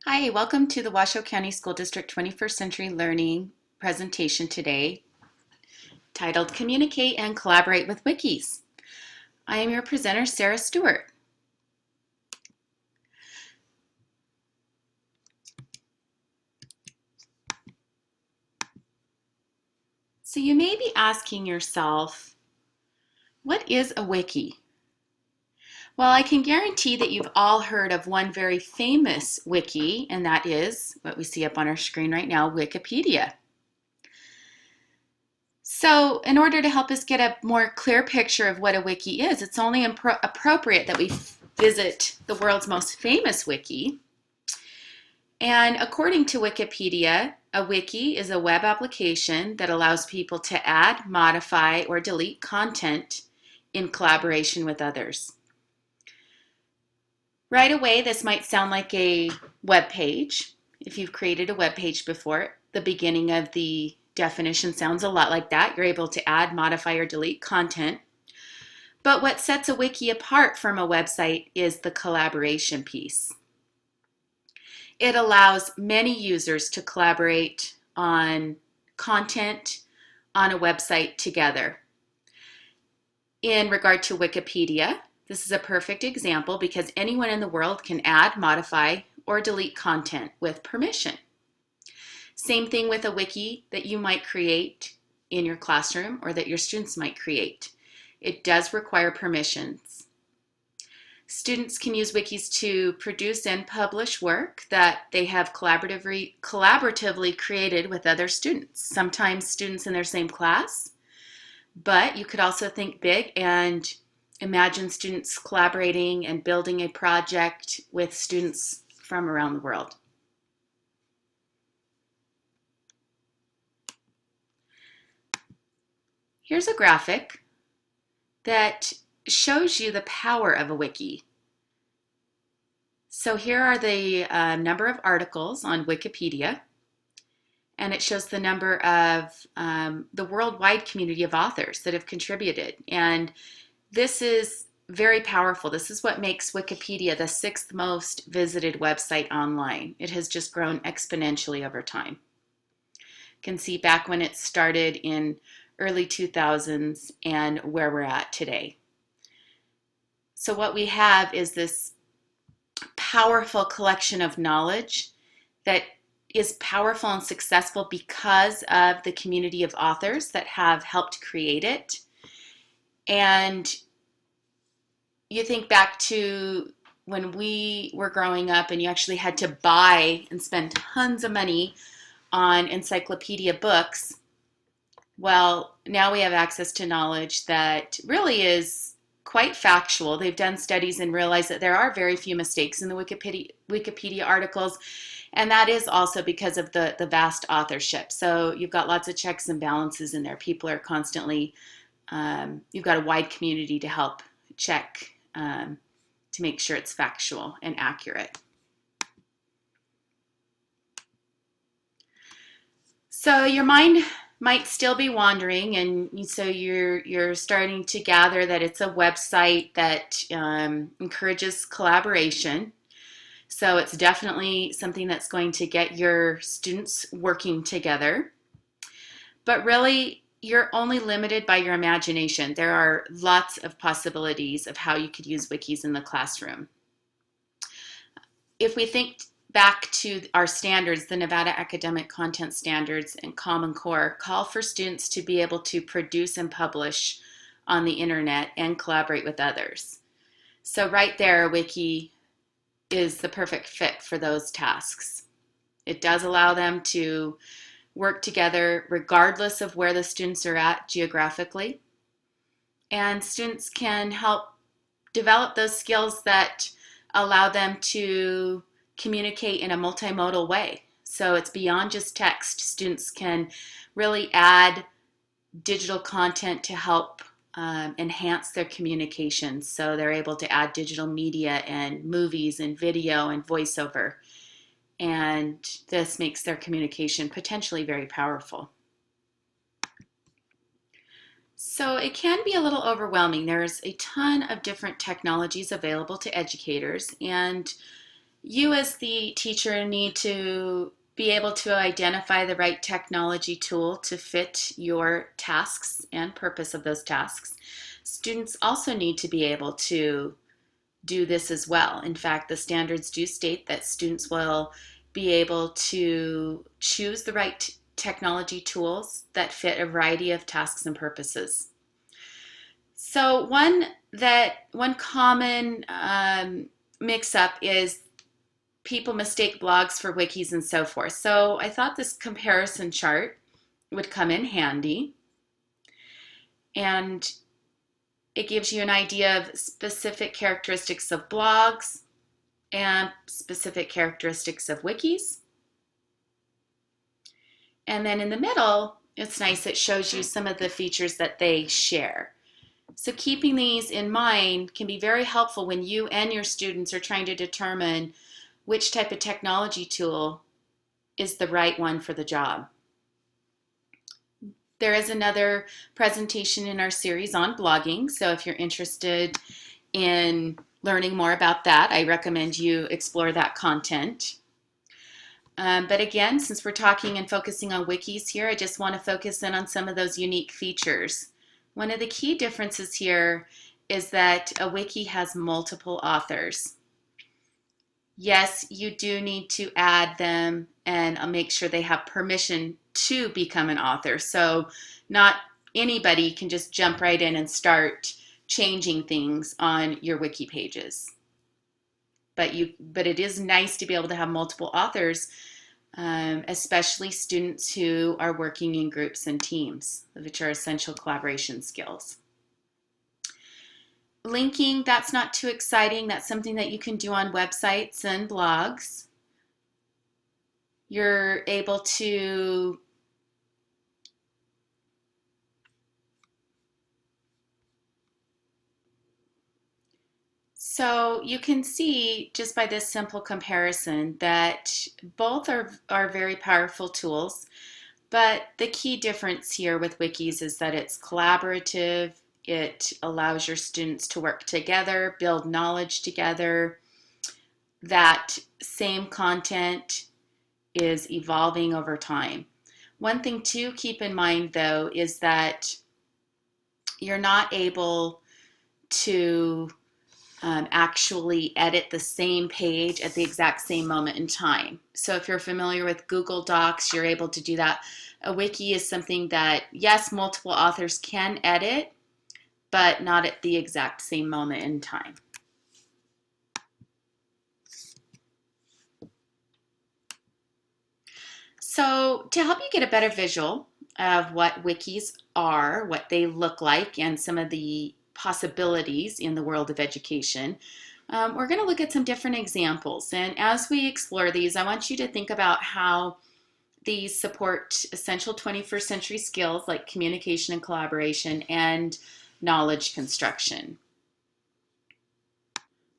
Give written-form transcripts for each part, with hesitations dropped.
Hi, welcome to the Washoe County School District 21st Century Learning presentation today titled Communicate and Collaborate with Wikis. I am your presenter, Sarah Stewart. So you may be asking yourself, what is a wiki? Well, I can guarantee that you've all heard of one very famous wiki, and that is what we see up on our screen right now, Wikipedia. So in order to help us get a more clear picture of what a wiki is, it's only appropriate that we visit the world's most famous wiki. And according to Wikipedia, a wiki is a web application that allows people to add, modify, or delete content in collaboration with others. Right away, this might sound like a web page. If you've created a web page before, the beginning of the definition sounds a lot like that. You're able to add, modify, or delete content. But what sets a wiki apart from a website is the collaboration piece. It allows many users to collaborate on content on a website together. In regard to Wikipedia, this is a perfect example because anyone in the world can add, modify, or delete content with permission. Same thing with a wiki that you might create in your classroom or that your students might create. It does require permissions. Students can use wikis to produce and publish work that they have collaboratively created with other students, sometimes students in their same class, but you could also think big and imagine students collaborating and building a project with students from around the world. Here's a graphic that shows you the power of a wiki. So here are the number of articles on Wikipedia, and it shows the number of the worldwide community of authors that have contributed. And this is very powerful. This is what makes Wikipedia the 6th most visited website online. It has just grown exponentially over time. You can see back when it started in early 2000s and where we're at today. So what we have is this powerful collection of knowledge that is powerful and successful because of the community of authors that have helped create it. And you think back to when we were growing up and you actually had to buy and spend tons of money on encyclopedia books. Well, now we have access to knowledge that really is quite factual. They've done studies and realized that there are very few mistakes in the Wikipedia articles, and that is also because of the vast authorship. So you've got lots of checks and balances in there. People are constantly, you've got a wide community to help check to make sure it's factual and accurate. So your mind might still be wandering, and so you're starting to gather that it's a website that encourages collaboration. So it's definitely something that's going to get your students working together. But really, you're only limited by your imagination. There are lots of possibilities of how you could use wikis in the classroom. If we think back to our standards, the Nevada Academic Content Standards and Common Core call for students to be able to produce and publish on the internet and collaborate with others. So right there, a wiki is the perfect fit for those tasks. It does allow them to work together regardless of where the students are at geographically. And students can help develop those skills that allow them to communicate in a multimodal way. So it's beyond just text. Students can really add digital content to help enhance their communication. So they're able to add digital media and movies and video and voiceover. And this makes their communication potentially very powerful. So it can be a little overwhelming. There's a ton of different technologies available to educators, and You as the teacher need to be able to identify the right technology tool to fit your tasks and purpose of those tasks. Students also need to be able to do this as well. In fact, the standards do state that students will be able to choose the right technology tools that fit a variety of tasks and purposes. So one common mix-up is people mistake blogs for wikis and so forth. So I thought this comparison chart would come in handy, and it gives you an idea of specific characteristics of blogs and specific characteristics of wikis. And then in the middle, it's nice, it shows you some of the features that they share. So keeping these in mind can be very helpful when you and your students are trying to determine which type of technology tool is the right one for the job. There is another presentation in our series on blogging, so if you're interested in learning more about that, I recommend you explore that content. But again, since we're talking and focusing on wikis here, I just want to focus in on some of those unique features. One of the key differences here is that a wiki has multiple authors. Yes, you do need to add them and make sure they have permission to become an author. So not anybody can just jump right in and start changing things on your wiki pages. But it is nice to be able to have multiple authors, especially students who are working in groups and teams, which are essential collaboration skills. Linking, that's not too exciting. That's something that you can do on websites and blogs. You're able to So you can see just by this simple comparison that both are very powerful tools, but the key difference here with wikis is that it's collaborative. It allows your students to work together, build knowledge together. That same content is evolving over time. One thing to keep in mind, though, is that you're not able to actually edit the same page at the exact same moment in time. So if you're familiar with Google Docs, you're able to do that. A wiki is something that, yes, multiple authors can edit, but not at the exact same moment in time. So to help you get a better visual of what wikis are, what they look like, and some of the possibilities in the world of education, we're going to look at some different examples. And as we explore these, I want you to think about how these support essential 21st century skills like communication and collaboration and knowledge construction.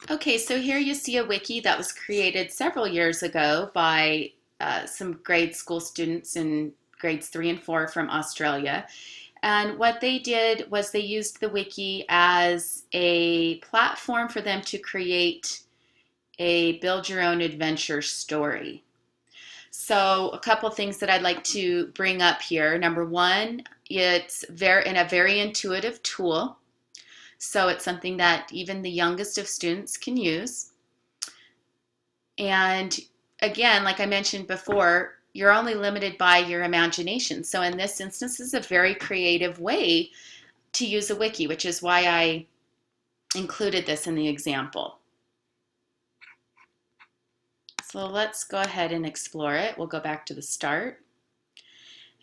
Okay, so here you see a wiki that was created several years ago by some grade school students in grades 3 and 4 from Australia. And what they did was they used the wiki as a platform for them to create a build your own adventure story. So a couple things that I'd like to bring up here. Number one, it's a very intuitive tool. So it's something that even the youngest of students can use. And again, like I mentioned before, you're only limited by your imagination. So in this instance, this is a very creative way to use a wiki, which is why I included this in the example. So let's go ahead and explore it. We'll go back to the start.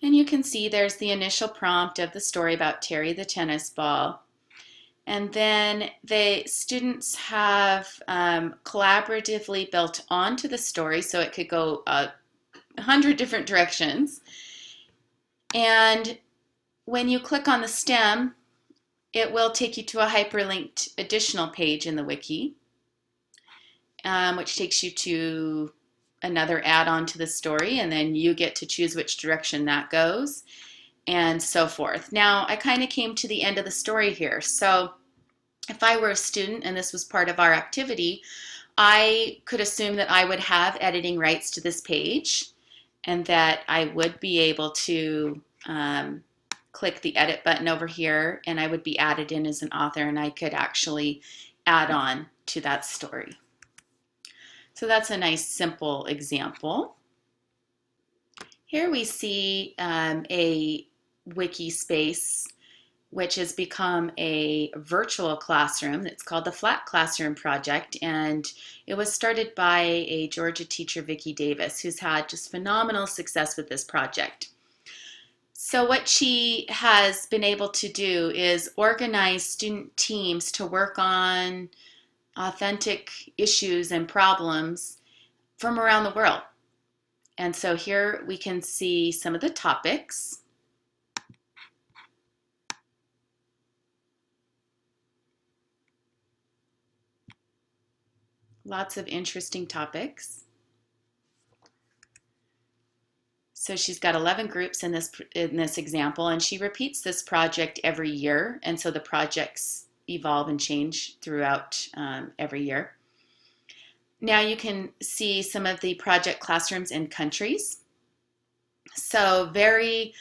And you can see there's the initial prompt of the story about Terry the tennis ball. And then the students have collaboratively built onto the story, so it could go 100 different directions. And when you click on the stem, it will take you to a hyperlinked additional page in the wiki, which takes you to another add-on to the story, and then you get to choose which direction that goes, and so forth. Now, I kind of came to the end of the story here, so if I were a student and this was part of our activity, I could assume that I would have editing rights to this page and that I would be able to click the edit button over here and I would be added in as an author and I could actually add on to that story. So that's a nice simple example. Here we see a wiki space which has become a virtual classroom. It's called the Flat Classroom Project, and it was started by a Georgia teacher, Vicki Davis, who's had just phenomenal success with this project. So what she has been able to do is organize student teams to work on authentic issues and problems from around the world. And so here we can see some of the topics. Lots of interesting topics. So she's got 11 groups in this example, and she repeats this project every year, and so the projects evolve and change throughout every year. Now you can see some of the project classrooms and countries. So very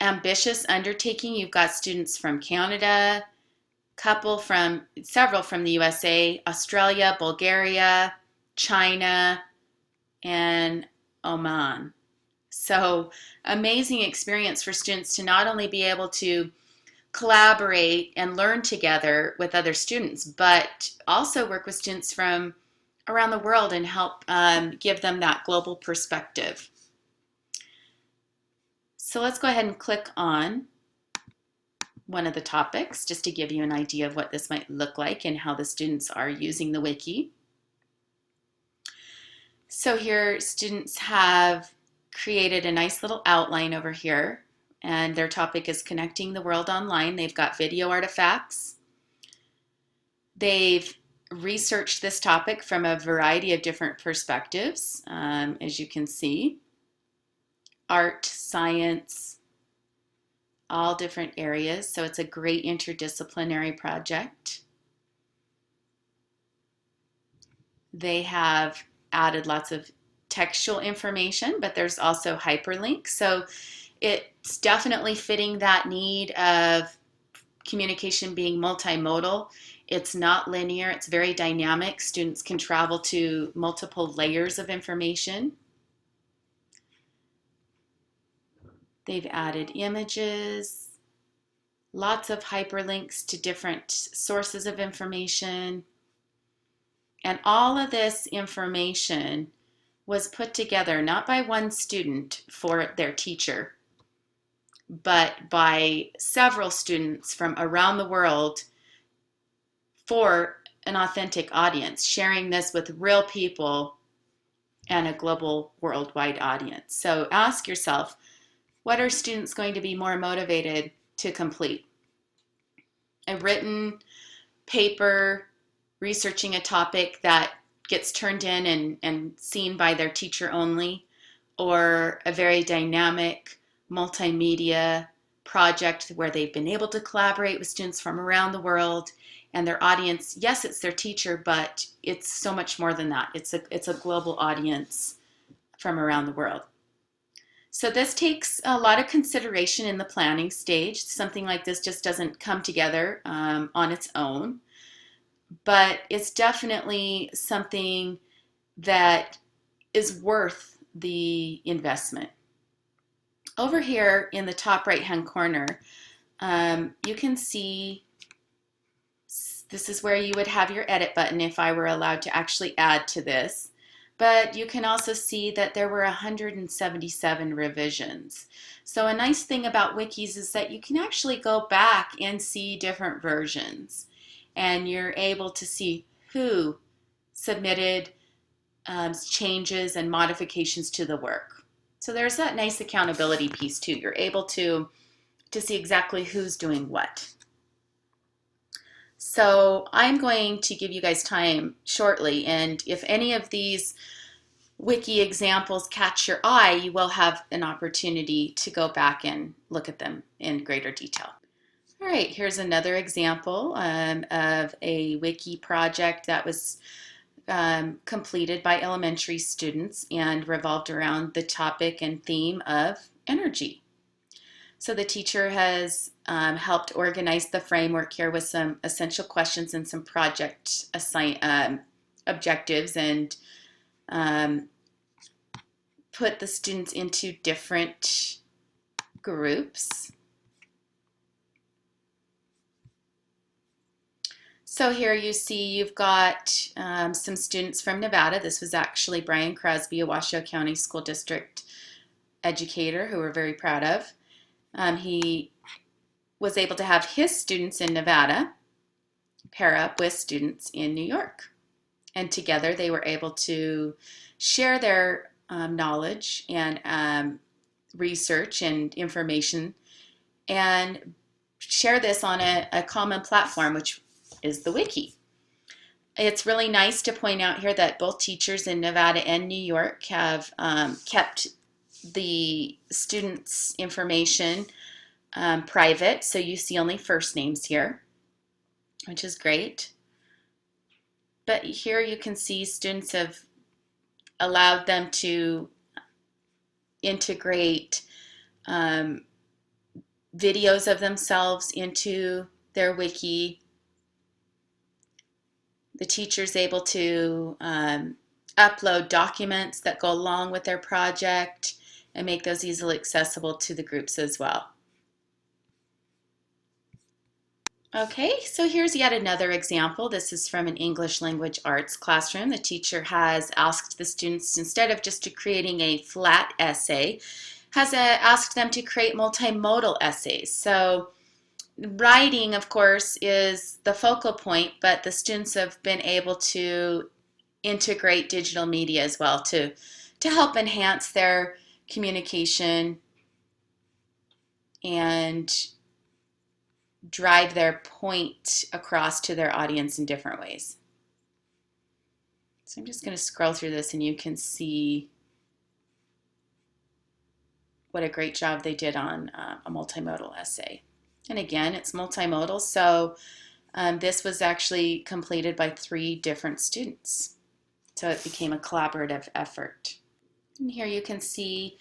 ambitious undertaking. You've got students from Canada, several from the USA, Australia, Bulgaria, China, and Oman. So amazing experience for students to not only be able to collaborate and learn together with other students, but also work with students from around the world and help give them that global perspective. So let's go ahead and click on one of the topics just to give you an idea of what this might look like and how the students are using the wiki. So here students have created a nice little outline over here, and their topic is connecting the world online. They've got video artifacts. They've researched this topic from a variety of different perspectives, as you can see. Art, science, all different areas. So it's a great interdisciplinary project. They have added lots of textual information, but there's also hyperlinks. So it's definitely fitting that need of communication being multimodal. It's not linear, it's very dynamic. Students can travel to multiple layers of information. They've added images, lots of hyperlinks to different sources of information. And all of this information was put together not by one student for their teacher, but by several students from around the world for an authentic audience, sharing this with real people and a global worldwide audience. So ask yourself, what are students going to be more motivated to complete? A written paper researching a topic that gets turned in and seen by their teacher only, or a very dynamic multimedia project where they've been able to collaborate with students from around the world and their audience. Yes, it's their teacher, but it's so much more than that. It's a global audience from around the world. So this takes a lot of consideration in the planning stage. Something like this just doesn't come together on its own, but it's definitely something that is worth the investment. Over here in the top right-hand corner, you can see this is where you would have your edit button if I were allowed to actually add to this. But you can also see that there were 177 revisions. So a nice thing about wikis is that you can actually go back and see different versions. And you're able to see who submitted changes and modifications to the work. So there's that nice accountability piece too. You're able to see exactly who's doing what. So I'm going to give you guys time shortly, and if any of these wiki examples catch your eye, you will have an opportunity to go back and look at them in greater detail. All right, here's another example of a wiki project that was completed by elementary students and revolved around the topic and theme of energy. So the teacher has helped organize the framework here with some essential questions and some project objectives, and put the students into different groups. So here you see you've got some students from Nevada. This was actually Brian Crosby, a Washoe County School District educator who we're very proud of. He was able to have his students in Nevada pair up with students in New York. And together they were able to share their knowledge and research and information and share this on a common platform, which is the Wiki. It's really nice to point out here that both teachers in Nevada and New York have kept the students' information private, so you see only first names here, which is great. But here you can see students have allowed them to integrate videos of themselves into their wiki. The teacher's able to upload documents that go along with their project and make those easily accessible to the groups as well. Okay, so here's yet another example. This is from an English language arts classroom. The teacher has asked the students, instead of just creating a flat essay, has asked them to create multimodal essays. So writing, of course, is the focal point, but the students have been able to integrate digital media as well to help enhance their communication and drive their point across to their audience in different ways. So I'm just going to scroll through this and you can see what a great job they did on a multimodal essay. And again, it's multimodal, so this was actually completed by 3 different students. So it became a collaborative effort. And here you can see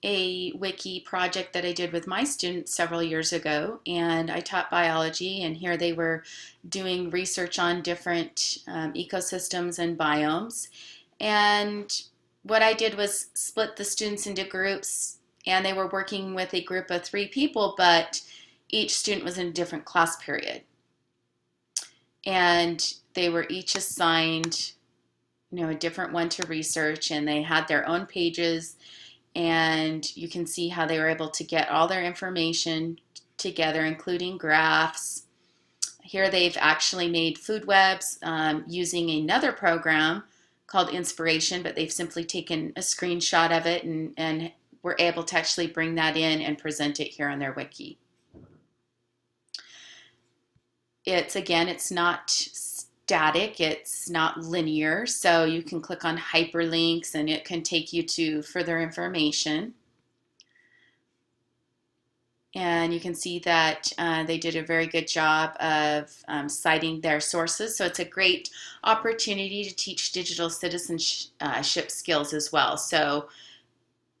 a wiki project that I did with my students several years ago, and I taught biology, and here they were doing research on different ecosystems and biomes. And what I did was split the students into groups, and they were working with a group of 3 people, but each student was in a different class period. And they were each assigned, a different one to research, and they had their own pages. And you can see how they were able to get all their information together, including graphs. Here they've actually made food webs using another program called Inspiration, but they've simply taken a screenshot of it and were able to actually bring that in and present it here on their wiki. It's not static, it's not linear, so you can click on hyperlinks and it can take you to further information. And you can see that they did a very good job of citing their sources, so it's a great opportunity to teach digital citizenship skills as well. So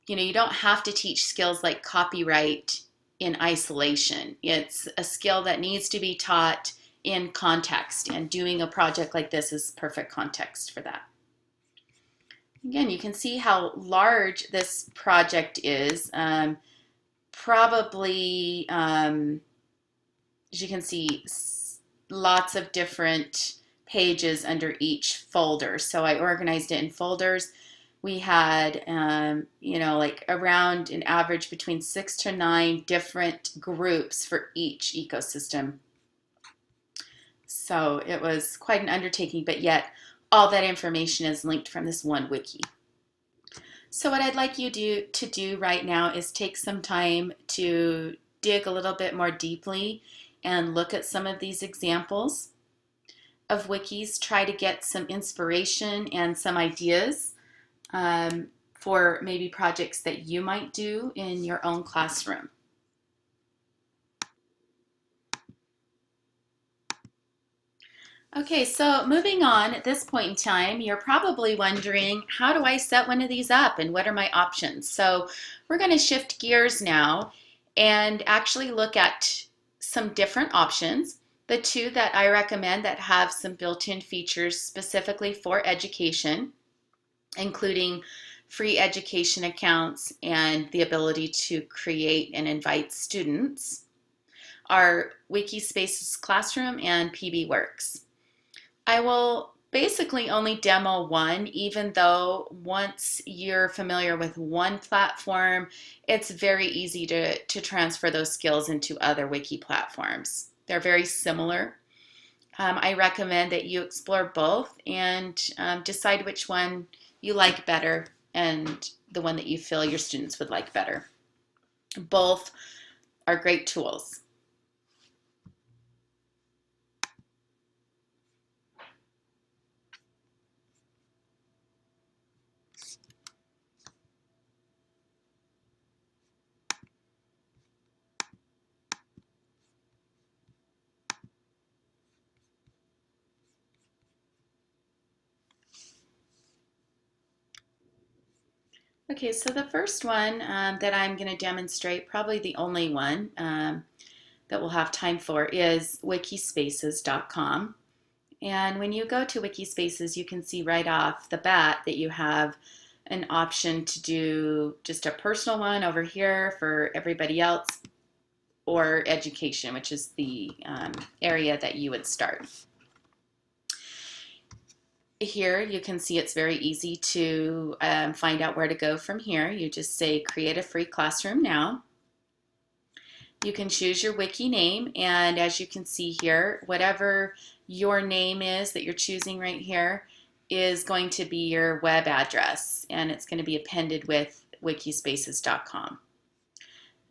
you don't have to teach skills like copyright in isolation. It's a skill that needs to be taught in context, and doing a project like this is perfect context for that. Again, you can see how large this project is. Probably, as you can see, lots of different pages under each folder. So I organized it in folders. We had, like around an average between 6 to 9 different groups for each ecosystem. So it was quite an undertaking, but yet all that information is linked from this one wiki. So what I'd like you to do right now is take some time to dig a little bit more deeply and look at some of these examples of wikis. Try to get some inspiration and some ideas for maybe projects that you might do in your own classroom. Okay, so moving on at this point in time, you're probably wondering, how do I set one of these up and what are my options? So we're going to shift gears now and actually look at some different options. The two that I recommend that have some built-in features specifically for education, including free education accounts and the ability to create and invite students, are Wikispaces Classroom and PBWorks. I will basically only demo one, even though once you're familiar with one platform, it's very easy to transfer those skills into other wiki platforms. They're very similar. I recommend that you explore both and decide which one you like better and the one that you feel your students would like better. Both are great tools. Okay, so the first one that I'm going to demonstrate, probably the only one that we'll have time for, is Wikispaces.com. And when you go to Wikispaces, you can see right off the bat that you have an option to do just a personal one over here for everybody else, or education, which is the area that you would start. Here you can see it's very easy to find out where to go from here. You just say create a free classroom now. You can choose your wiki name, and as you can see here, whatever your name is that you're choosing right here is going to be your web address, and it's going to be appended with wikispaces.com.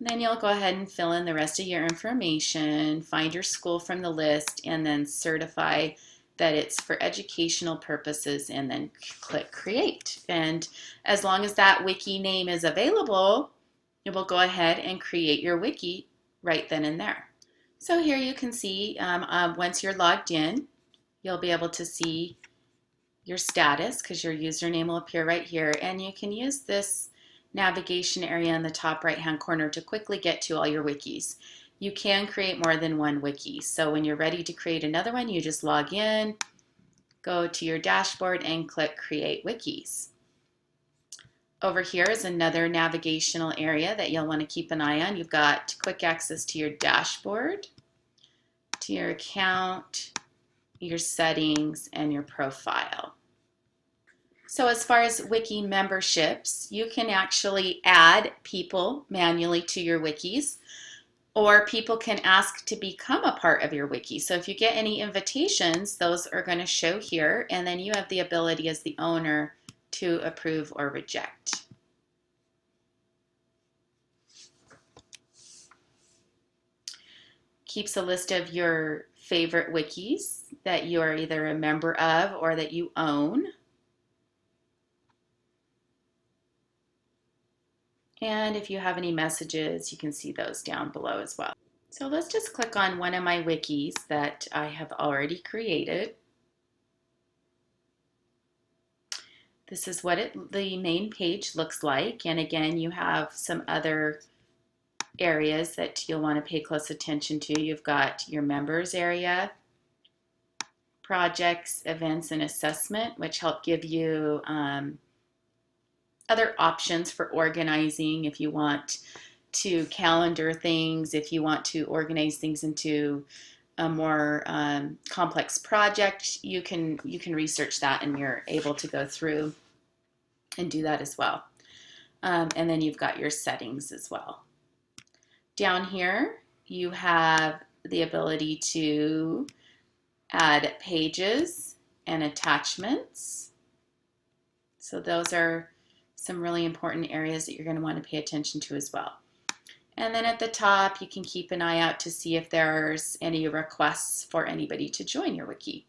Then you'll go ahead and fill in the rest of your information, find your school from the list, and then certify that it's for educational purposes, and then click create. And as long as that wiki name is available, it will go ahead and create your wiki right then and there. So here you can see once you're logged in, you'll be able to see your status because your username will appear right here, and you can use this navigation area in the top right hand corner to quickly get to all your wikis. You can create more than one wiki, so when you're ready to create another one, you just log in, go to your dashboard, and click create wikis. Over here is another navigational area that you'll want to keep an eye on. You've got quick access to your dashboard, to your account, your settings, and your profile. So as far as wiki memberships, you can actually add people manually to your wikis, or people can ask to become a part of your wiki. So if you get any invitations, those are going to show here, and then you have the ability as the owner to approve or reject. Keeps a list of your favorite wikis that you are either a member of or that you own. And if you have any messages, you can see those down below as well. So let's just click on one of my wikis that I have already created. This is what the main page looks like. And again, you have some other areas that you'll want to pay close attention to. You've got your members area, projects, events, and assessment, which help give you other options for organizing if you want to calendar things, if you want to organize things into a more complex project, you can research that, and you're able to go through and do that as well. And then you've got your settings as well. Down here, you have the ability to add pages and attachments. So those are some really important areas that you're going to want to pay attention to as well. And then at the top, you can keep an eye out to see if there's any requests for anybody to join your wiki.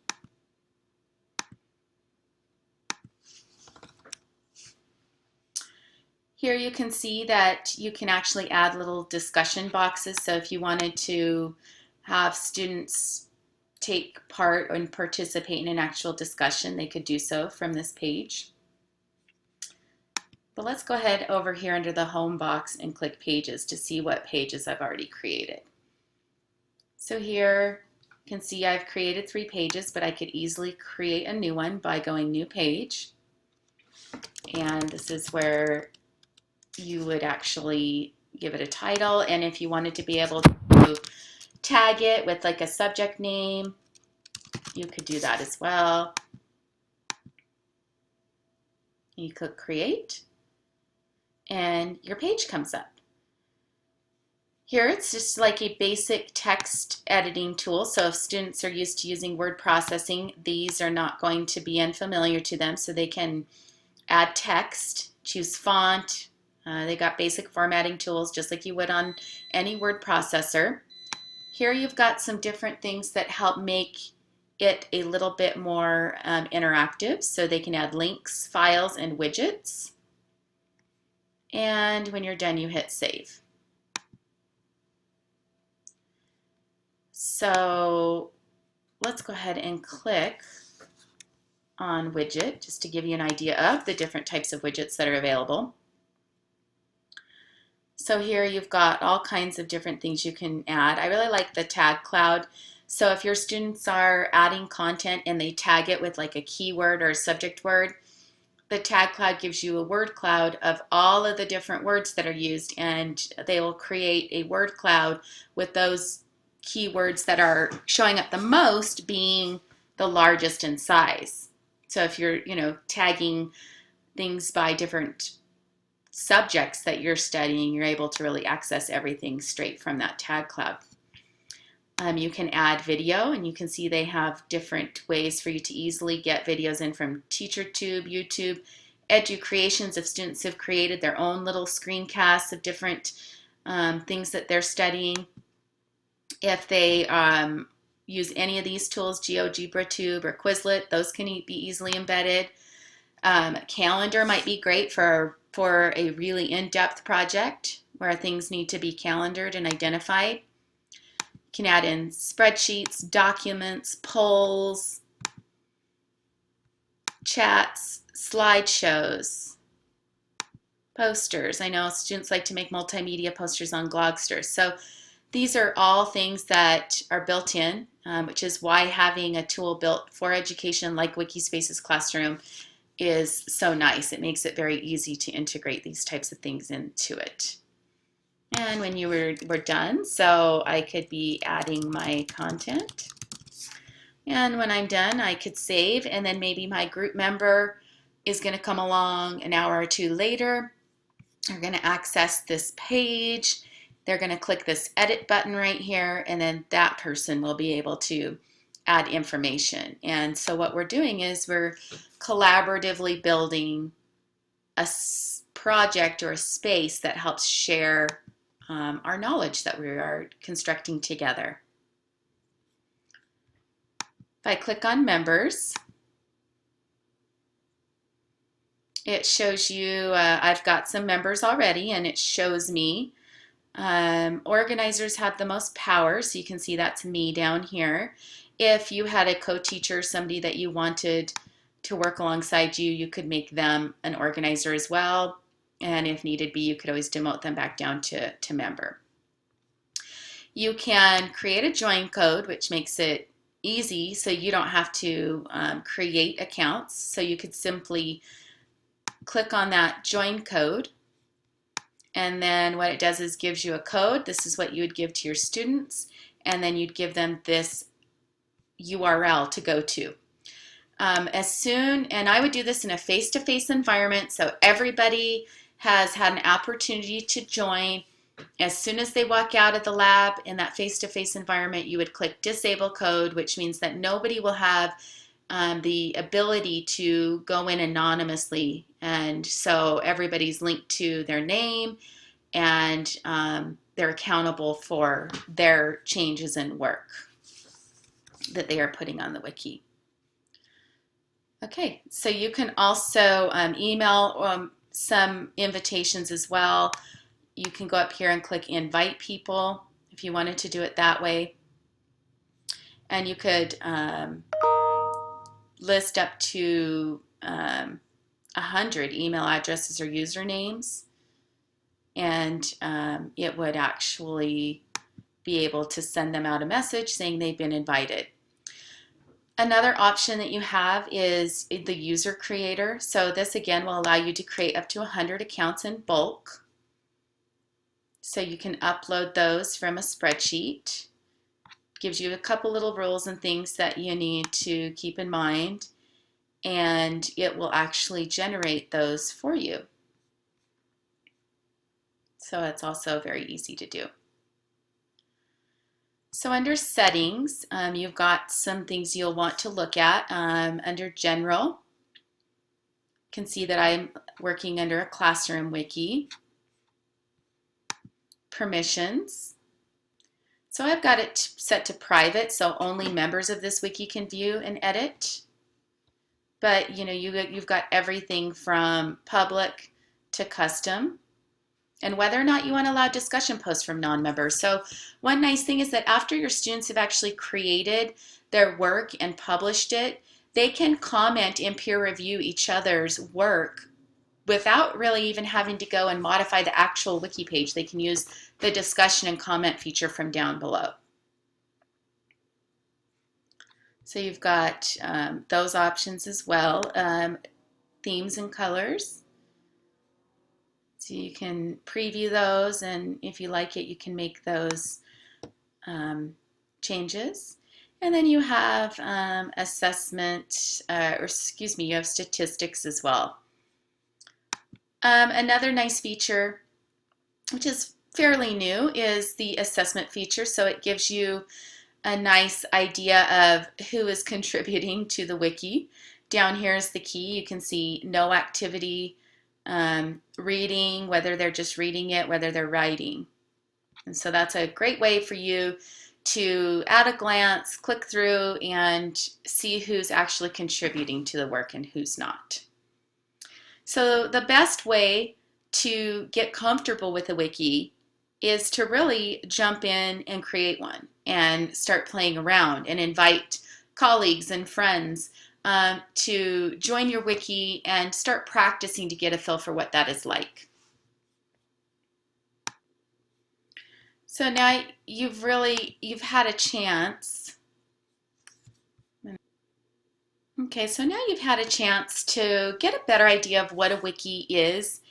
Here you can see that you can actually add little discussion boxes. So if you wanted to have students take part and participate in an actual discussion, they could do so from this page. But let's go ahead over here under the home box and click pages to see what pages I've already created. So here you can see I've created 3 pages, but I could easily create a new one by going new page. And this is where you would actually give it a title, and if you wanted to be able to tag it with like a subject name, you could do that as well. You click create and your page comes up. Here it's just like a basic text editing tool, so if students are used to using word processing, these are not going to be unfamiliar to them, so they can add text, choose font. They got basic formatting tools just like you would on any word processor. Here you've got some different things that help make it a little bit more interactive, so they can add links, files, and widgets. And when you're done, you hit save. So let's go ahead and click on widget just to give you an idea of the different types of widgets that are available. So here you've got all kinds of different things you can add. I really like the tag cloud. So if your students are adding content and they tag it with like a keyword or a subject word, the tag cloud gives you a word cloud of all of the different words that are used, and they will create a word cloud with those keywords that are showing up the most being the largest in size. So if you're, tagging things by different subjects that you're studying, you're able to really access everything straight from that tag cloud. You can add video, and you can see they have different ways for you to easily get videos in from TeacherTube, YouTube, Educreations if students have created their own little screencasts of different things that they're studying. If they use any of these tools, GeoGebraTube or Quizlet, those can be easily embedded. Calendar might be great for a really in-depth project where things need to be calendared and identified. You can add in spreadsheets, documents, polls, chats, slideshows, posters. I know students like to make multimedia posters on Glogster. So these are all things that are built in, which is why having a tool built for education like Wikispaces Classroom is so nice. It makes it very easy to integrate these types of things into it. And when you were done, so I could be adding my content. And when I'm done, I could save, and then maybe my group member is going to come along an hour or 2 later. They're going to access this page. They're going to click this edit button right here, and then that person will be able to add information. And so what we're doing is we're collaboratively building a project or a space that helps share our knowledge that we are constructing together. If I click on members, it shows you I've got some members already, and it shows me organizers have the most power, so you can see that's me down here. If you had a co-teacher, somebody that you wanted to work alongside you, you could make them an organizer as well. And if needed be, you could always demote them back down to member. You can create a join code, which makes it easy so you don't have to create accounts. So you could simply click on that join code, and then what it does is gives you a code. This is what you would give to your students, and then you'd give them this URL to go to. And I would do this in a face-to-face environment, so everybody has had an opportunity to join. As soon as they walk out of the lab in that face-to-face environment, you would click disable code, which means that nobody will have the ability to go in anonymously, and so everybody's linked to their name, and they're accountable for their changes in work that they are putting on the wiki. Okay, so you can also email some invitations as well. You can go up here and click invite people if you wanted to do it that way. And you could list up to 100 email addresses or usernames, and it would actually be able to send them out a message saying they've been invited. Another option that you have is the user creator. So this again will allow you to create up to 100 accounts in bulk. So you can upload those from a spreadsheet. Gives you a couple little rules and things that you need to keep in mind, and it will actually generate those for you. So it's also very easy to do. So under settings, you've got some things you'll want to look at. Under general, you can see that I'm working under a classroom wiki. Permissions. So I've got it set to private, so only members of this wiki can view and edit. But you've got everything from public to custom, and whether or not you want to allow discussion posts from non-members. So one nice thing is that after your students have actually created their work and published it, they can comment and peer review each other's work without really even having to go and modify the actual wiki page. They can use the discussion and comment feature from down below. So you've got those options as well. Themes and colors. So you can preview those, and if you like it, you can make those changes. And then you have assessment, you have statistics as well. Another nice feature, which is fairly new, is the assessment feature. So it gives you a nice idea of who is contributing to the wiki. Down here is the key. You can see no activity, reading, whether they're just reading it, whether they're writing. And so that's a great way for you to, at a glance, click through and see who's actually contributing to the work and who's not. So the best way to get comfortable with a wiki is to really jump in and create one and start playing around and invite colleagues and friends to join your wiki and start practicing to get a feel for what that is like. So now you've had a chance. Okay, so now you've had a chance to get a better idea of what a wiki is.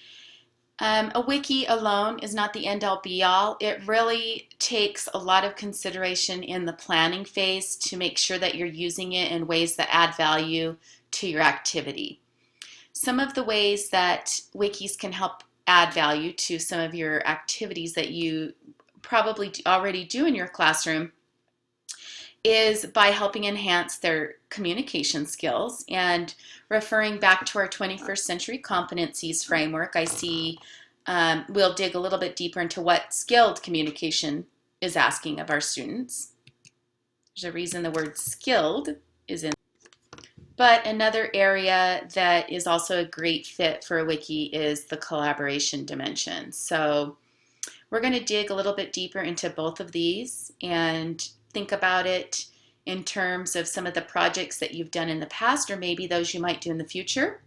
A wiki alone is not the end-all be-all. It really takes a lot of consideration in the planning phase to make sure that you're using it in ways that add value to your activity. Some of the ways that wikis can help add value to some of your activities that you probably already do in your classroom is by helping enhance their communication skills. And referring back to our 21st century competencies framework, I see we'll dig a little bit deeper into what skilled communication is asking of our students. There's a reason the word skilled is in. But another area that is also a great fit for a wiki is the collaboration dimension. So we're going to dig a little bit deeper into both of these and think about it in terms of some of the projects that you've done in the past, or maybe those you might do in the future.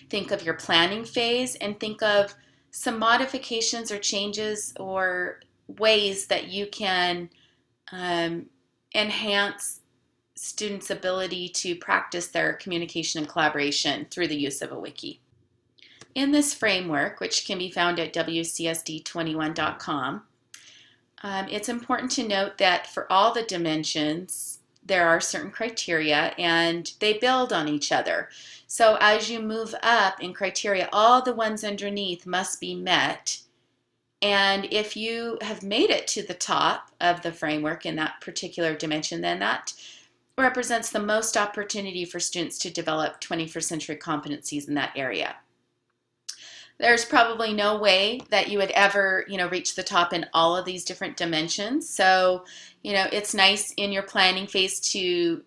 Think of your planning phase and think of some modifications or changes or ways that you can enhance students' ability to practice their communication and collaboration through the use of a wiki. In this framework, which can be found at WCSD21.com, it's important to note that for all the dimensions, there are certain criteria and they build on each other. So as you move up in criteria, all the ones underneath must be met. And if you have made it to the top of the framework in that particular dimension, then that represents the most opportunity for students to develop 21st century competencies in that area. There's probably no way that you would ever, reach the top in all of these different dimensions. So, it's nice in your planning phase to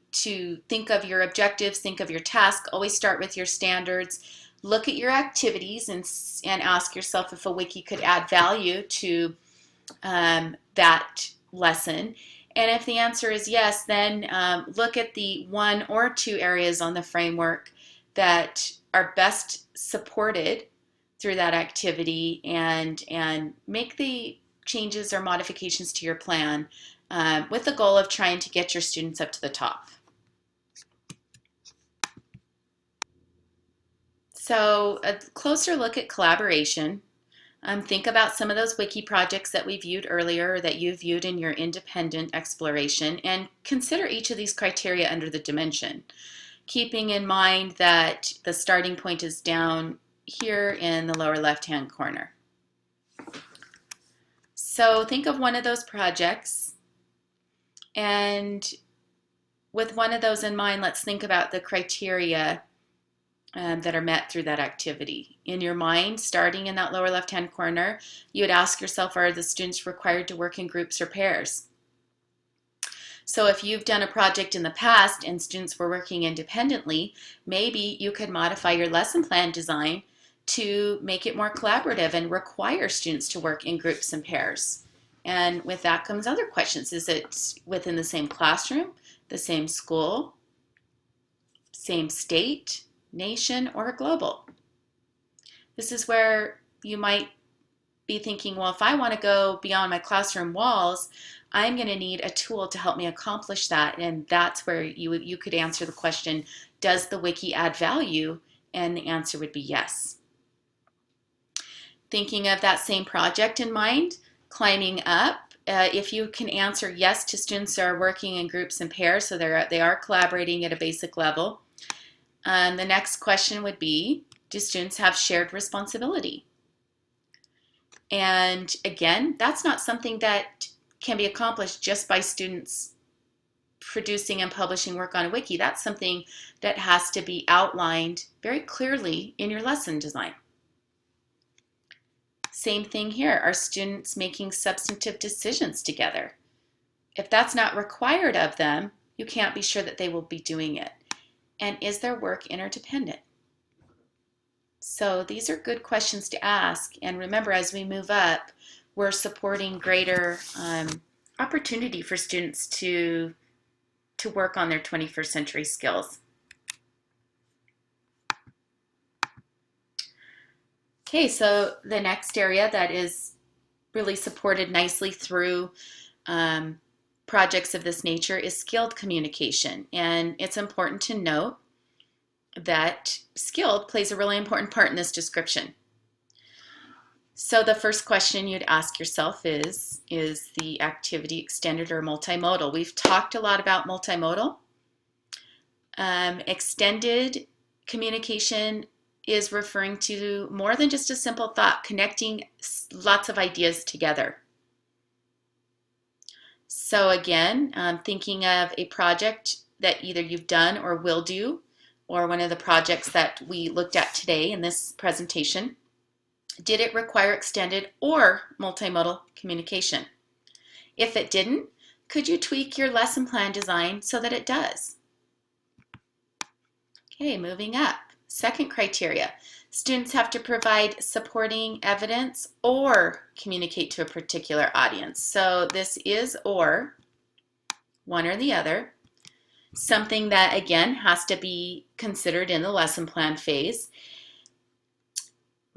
think of your objectives, think of your task, always start with your standards, look at your activities and ask yourself if a wiki could add value to that lesson. And if the answer is yes, then look at the 1 or 2 areas on the framework that are best supported through that activity, and make the changes or modifications to your plan with the goal of trying to get your students up to the top. So a closer look at collaboration. Think about some of those wiki projects that we viewed earlier, that you viewed in your independent exploration, and consider each of these criteria under the dimension, keeping in mind that the starting point is down here in the lower left-hand corner. So think of one of those projects, and with one of those in mind, let's think about the criteria that are met through that activity. In your mind, starting in that lower left-hand corner, you would ask yourself, are the students required to work in groups or pairs? So if you've done a project in the past and students were working independently, maybe you could modify your lesson plan design to make it more collaborative and require students to work in groups and pairs. And with that comes other questions. Is it within the same classroom, the same school, same state, nation, or global? This is where you might be thinking, well, if I want to go beyond my classroom walls, I'm going to need a tool to help me accomplish that. And that's where you could answer the question, does the wiki add value? And the answer would be yes. Thinking of that same project in mind, climbing up, if you can answer yes to students that are working in groups and pairs, so they are collaborating at a basic level, the next question would be, do students have shared responsibility? And again, that's not something that can be accomplished just by students producing and publishing work on a wiki. That's something that has to be outlined very clearly in your lesson design. Same thing here. Are students making substantive decisions together? If that's not required of them, you can't be sure that they will be doing it. And is their work interdependent? So these are good questions to ask. And remember, as we move up, we're supporting greater opportunity for students to work on their 21st century skills. Okay, so the next area that is really supported nicely through projects of this nature is skilled communication. And it's important to note that skilled plays a really important part in this description. So the first question you'd ask yourself is the activity extended or multimodal? We've talked a lot about multimodal. Extended communication is referring to more than just a simple thought, connecting lots of ideas together. So again, thinking of a project that either you've done or will do, or one of the projects that we looked at today in this presentation, did it require extended or multimodal communication? If it didn't, could you tweak your lesson plan design so that it does? Okay, moving up. Second criteria, students have to provide supporting evidence or communicate to a particular audience. So this is or, one or the other. Something that, again, has to be considered in the lesson plan phase.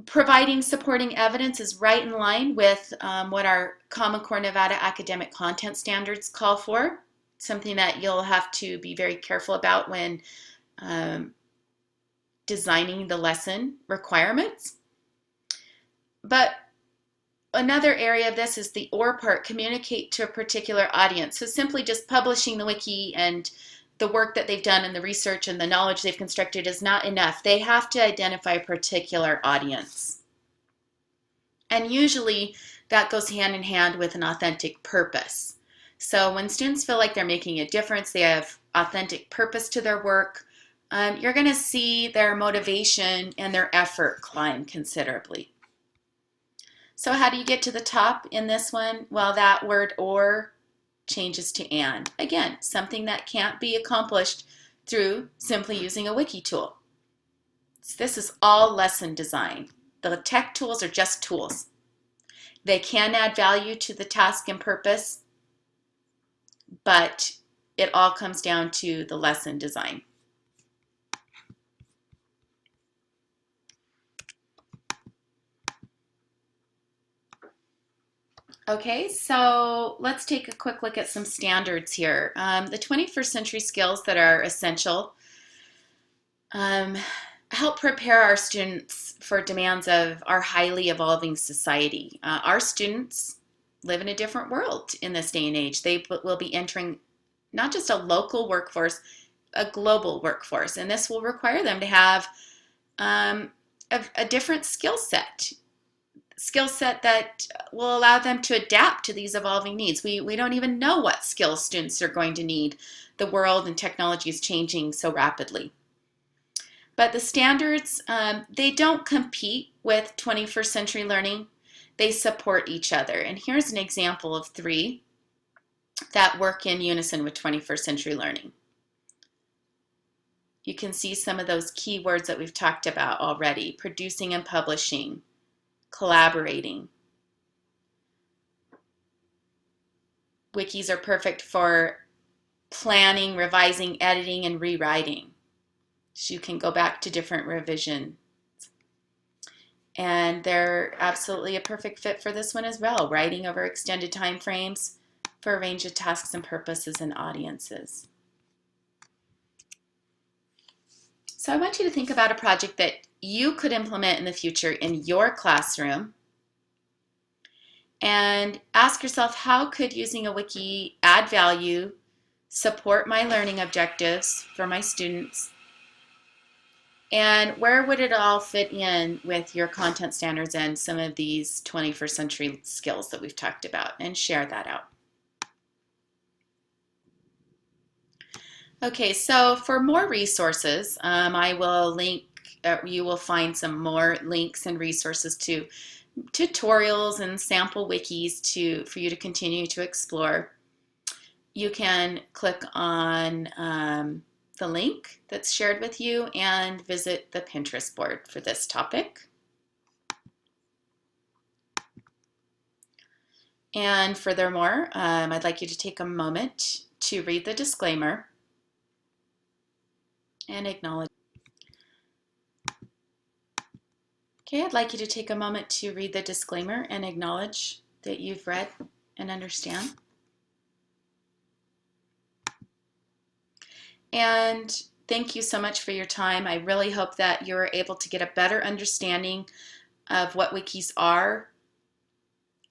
Providing supporting evidence is right in line with what our Common Core Nevada academic content standards call for. Something that you'll have to be very careful about when designing the lesson requirements. But another area of this is the or part, communicate to a particular audience. So simply just publishing the wiki and the work that they've done and the research and the knowledge they've constructed is not enough. They have to identify a particular audience. And usually that goes hand in hand with an authentic purpose. So when students feel like they're making a difference, they have authentic purpose to their work, you're going to see their motivation and their effort climb considerably. So how do you get to the top in this one? Well, that word or changes to and. Again, something that can't be accomplished through simply using a wiki tool. So this is all lesson design. The tech tools are just tools. They can add value to the task and purpose, but it all comes down to the lesson design. Okay, so let's take a quick look at some standards here. The 21st century skills that are essential help prepare our students for demands of our highly evolving society. Our students live in a different world in this day and age. They will be entering not just a local workforce, a global workforce, and this will require them to have a different skill set that will allow them to adapt to these evolving needs. We don't even know what skills students are going to need. The world and technology is changing so rapidly. But the standards, they don't compete with 21st century learning. They support each other. And here's an example of 3 that work in unison with 21st century learning. You can see some of those key words that we've talked about already: producing and publishing, collaborating. Wikis are perfect for planning, revising, editing, and rewriting. So you can go back to different revisions. And they're absolutely a perfect fit for this one as well, writing over extended time frames for a range of tasks and purposes and audiences. So I want you to think about a project that you could implement in the future in your classroom, and ask yourself, how could using a wiki add value, support my learning objectives for my students, and where would it all fit in with your content standards and some of these 21st century skills that we've talked about, and share that out. Okay, so for more resources, I will link, you will find some more links and resources to tutorials and sample wikis for you to continue to explore. You can click on the link that's shared with you and visit the Pinterest board for this topic. And furthermore, I'd like you to take a moment to read the disclaimer and acknowledge. Okay, I'd like you to take a moment to read the disclaimer and acknowledge that you've read and understand. And thank you so much for your time. I really hope that you're able to get a better understanding of what wikis are,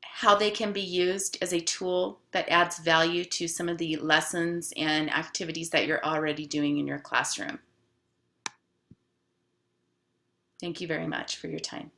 how they can be used as a tool that adds value to some of the lessons and activities that you're already doing in your classroom. Thank you very much for your time.